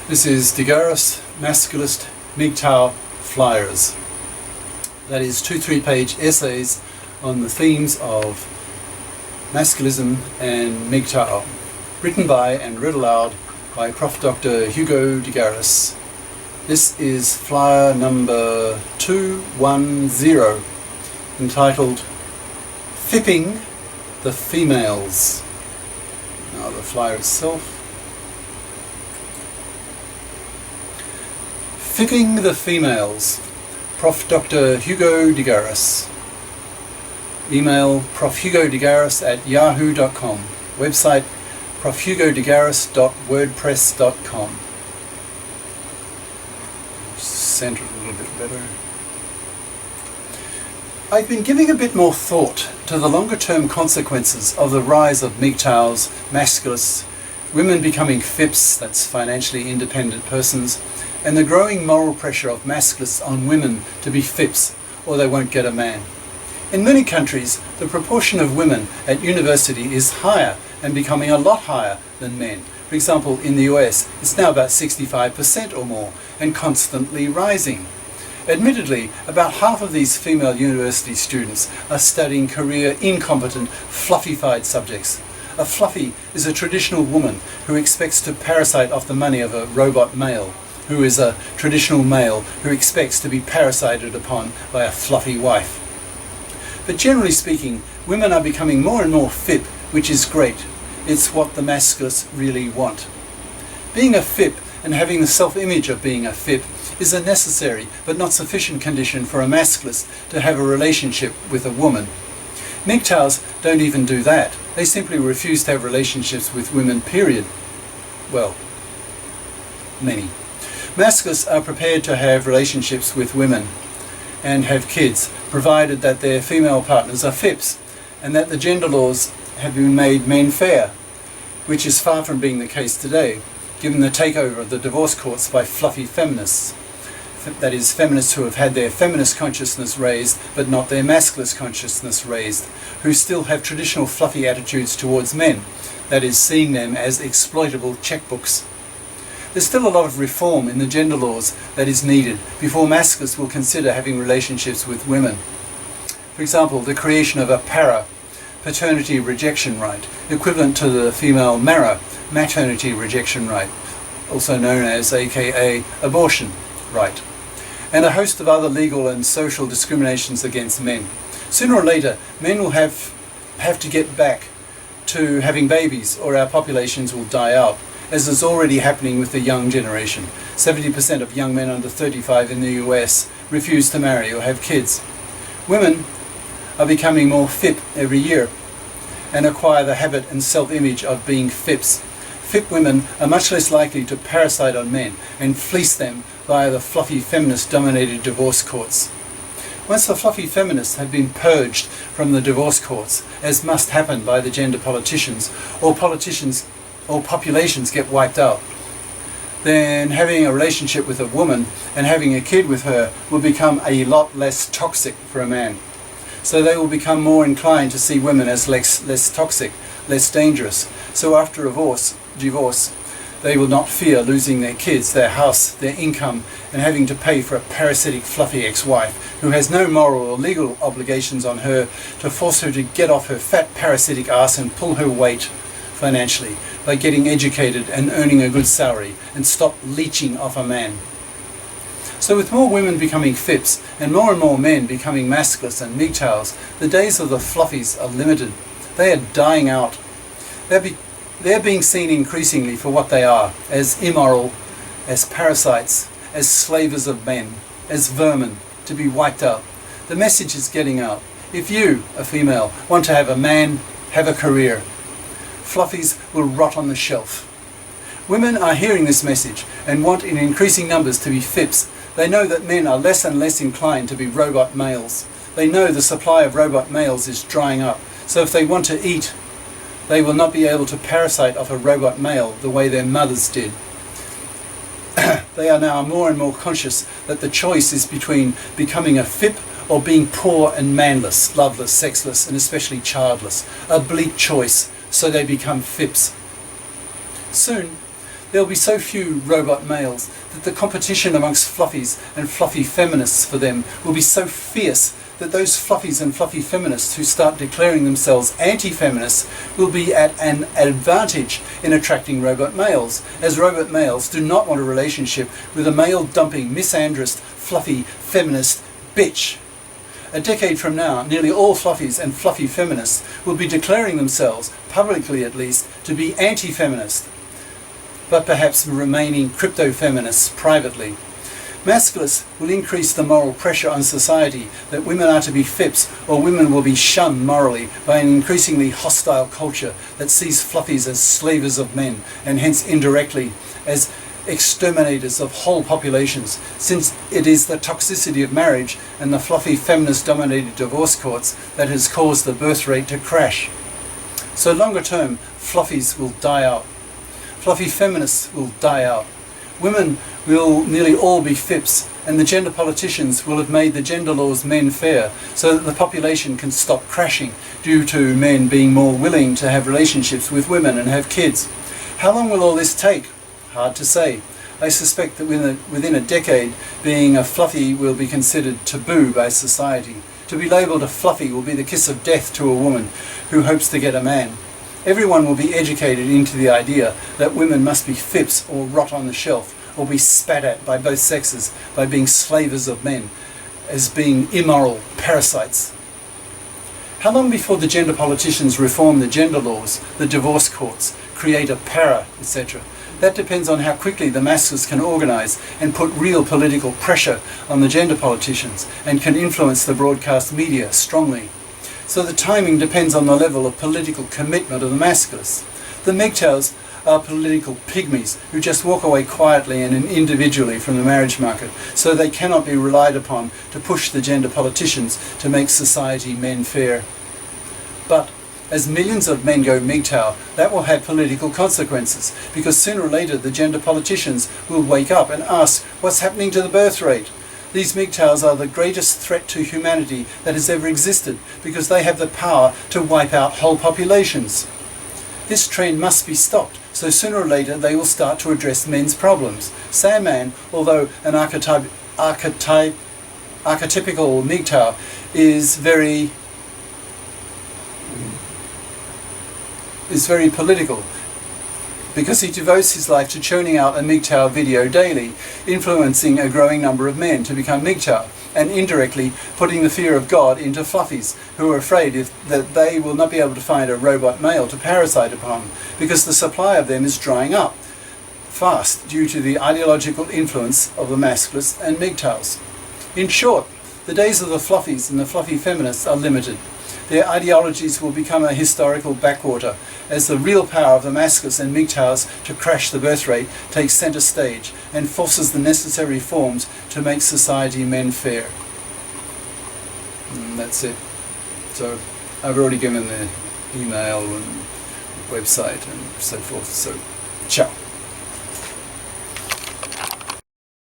This is the GARIS Masculist MGTOW flyers. That is 2 3-page essays on the themes of masculism and MGTOW, written by and read aloud by Prof. Dr. Hugo de GARIS. This is flyer number 210, entitled FIPping the Females. Now the flyer itself. FIPping the Females, Prof. Dr. Hugo de GARIS. Email profhugodegaris@yahoo.com. Website profhugodegaris.wordpress.com. Center it a little bit better. I've been giving a bit more thought to the longer term consequences of the rise of MGTOWs, Masculists, women becoming FIPs, that's financially independent persons, and the growing moral pressure of Masculists on women to be FIPs or they won't get a man. In many countries, the proportion of women at university is higher and becoming a lot higher than men. For example, in the US, it's now about 65% or more and constantly rising. Admittedly, about half of these female university students are studying career-incompetent, fluffified subjects. A fluffy is a traditional woman who expects to parasite off the money of a robot male, who is a traditional male who expects to be parasited upon by a fluffy wife. But generally speaking, women are becoming more and more FIP, which is great. It's what the Masculists really want. Being a FIP and having the self-image of being a FIP is a necessary but not sufficient condition for a Masculist to have a relationship with a woman. MGTOWs don't even do that. They simply refuse to have relationships with women, period. Well, many. Masculists are prepared to have relationships with women and have kids, provided that their female partners are FIPs and that the gender laws have been made men fair, which is far from being the case today, given the takeover of the divorce courts by fluffy feminists. That is, feminists who have had their feminist consciousness raised but not their masculist consciousness raised, who still have traditional fluffy attitudes towards men, that is, seeing them as exploitable checkbooks. There's still a lot of reform in the gender laws that is needed before Masculists will consider having relationships with women. For example, the creation of a paternity rejection right, equivalent to the female maternity rejection right, also known as aka abortion right, and a host of other legal and social discriminations against men. Sooner or later, men will have to get back to having babies or our populations will die out, as is already happening with the young generation. 70% of young men under 35 in the US refuse to marry or have kids. Women are becoming more FIP every year and acquire the habit and self-image of being FIPs. FIP women are much less likely to parasite on men and fleece them via the fluffy feminist-dominated divorce courts. Once the fluffy feminists have been purged from the divorce courts, as must happen by the gender politicians or populations get wiped out, then having a relationship with a woman and having a kid with her will become a lot less toxic for a man. So they will become more inclined to see women as less toxic, less dangerous. So after divorce, they will not fear losing their kids, their house, their income, and having to pay for a parasitic, fluffy ex-wife who has no moral or legal obligations on her to force her to get off her fat parasitic ass and pull her weight financially by getting educated and earning a good salary and stop leeching off a man. So with more women becoming FIPs and more men becoming Masculists and MGTOWs, the days of the fluffies are limited. They are dying out. They're being seen increasingly for what they are, as immoral, as parasites, as slavers of men, as vermin, to be wiped out. The message is getting out. If you, a female, want to have a man, have a career, fluffies will rot on the shelf. Women are hearing this message and want in increasing numbers to be FIPs. They know that men are less and less inclined to be robot males. They know the supply of robot males is drying up. So if they want to eat, they will not be able to parasite off a robot male the way their mothers did. They are now more and more conscious that the choice is between becoming a FIP or being poor and manless, loveless, sexless, and especially childless. A bleak choice, so they become FIPs. Soon, There will be so few robot males that the competition amongst fluffies and fluffy feminists for them will be so fierce that those fluffies and fluffy feminists who start declaring themselves anti-feminists will be at an advantage in attracting robot males, as robot males do not want a relationship with a male-dumping, misandrist, fluffy, feminist bitch. A decade from now, nearly all fluffies and fluffy feminists will be declaring themselves, publicly at least, to be anti-feminist, but perhaps remaining crypto-feminists privately. Masculists will increase the moral pressure on society that women are to be FIPs, or women will be shunned morally by an increasingly hostile culture that sees fluffies as slavers of men, and hence indirectly as exterminators of whole populations, since it is the toxicity of marriage and the fluffy feminist-dominated divorce courts that has caused the birth rate to crash. So longer term, fluffies will die out. Fluffy feminists will die out. Women will nearly all be FIPs, and the gender politicians will have made the gender laws men fair, so that the population can stop crashing due to men being more willing to have relationships with women and have kids. How long will all this take? Hard to say. I suspect that within a decade, being a fluffy will be considered taboo by society. To be labelled a fluffy will be the kiss of death to a woman who hopes to get a man. Everyone will be educated into the idea that women must be FIPs or rot on the shelf, or be spat at by both sexes by being slavers of men, as being immoral parasites. How long before the gender politicians reform the gender laws, the divorce courts, create a para, etc.? That depends on how quickly the masses can organise and put real political pressure on the gender politicians and can influence the broadcast media strongly. So the timing depends on the level of political commitment of the masculists. The MGTOWs are political pygmies who just walk away quietly and individually from the marriage market, so they cannot be relied upon to push the gender politicians to make society men fair. But as millions of men go MGTOW, that will have political consequences, because sooner or later the gender politicians will wake up and ask, what's happening to the birth rate? These MGTOWs are the greatest threat to humanity that has ever existed, because they have the power to wipe out whole populations. This trend must be stopped, so sooner or later they will start to address men's problems. Say a man, although an archetypical MGTOW is very political, because he devotes his life to churning out a MGTOW video daily, influencing a growing number of men to become MGTOW, and indirectly putting the fear of God into fluffies, who are afraid that they will not be able to find a robot male to parasite upon, because the supply of them is drying up fast due to the ideological influence of the Masculists and MGTOWs. In short, the days of the fluffies and the fluffy feminists are limited. Their ideologies will become a historical backwater as the real power of the Masculists and MGTOWs to crash the birth rate takes centre stage and forces the necessary reforms to make society men fair. And that's it. So I've already given the email and website and so forth, so ciao.